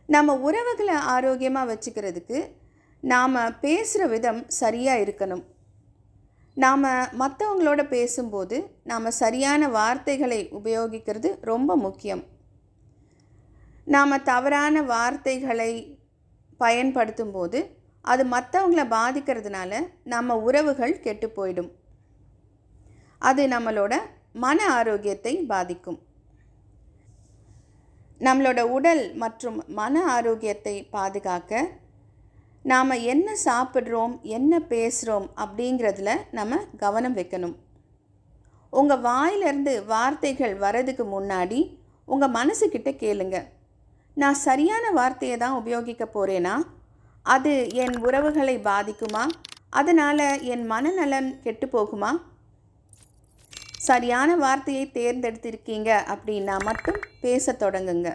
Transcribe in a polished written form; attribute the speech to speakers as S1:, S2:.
S1: நம்ம உறவுகளை ஆரோக்கியமாக வச்சுக்கிறதுக்கு நாம் பேசுகிற விதம் சரியாக இருக்கணும். நாம் மற்றவங்களோட பேசும்போது நாம் சரியான வார்த்தைகளை உபயோகிக்கிறது ரொம்ப முக்கியம். நாம் தவறான வார்த்தைகளை பயன்படுத்தும் போது அது மற்றவங்களை பாதிக்கிறதுனால நம்ம உறவுகள் கெட்டு போயிடும். அது நம்மளோட மன ஆரோக்கியத்தை பாதிக்கும். நம்மளோட உடல் மற்றும் மன ஆரோக்கியத்தை பாதுகாக்க நாம் என்ன சாப்பிட்றோம், என்ன பேசுகிறோம் அப்படிங்கிறதுல நம்ம கவனம் வைக்கணும். உங்கள் வாயிலிருந்து வார்த்தைகள் வரதுக்கு முன்னாடி உங்கள் மனசுக்கிட்ட கேளுங்க, நான் சரியான வார்த்தையை தான் உபயோகிக்க போகிறேனா? அது என் உறவுகளை பாதிக்குமா? அதனால் என் மனநலன் கெட்டு போகுமா? சரியான வார்த்தையை தேர்ந்தெடுத்திருக்கீங்க அப்படின்னா மட்டும் பேச தொடங்குங்க.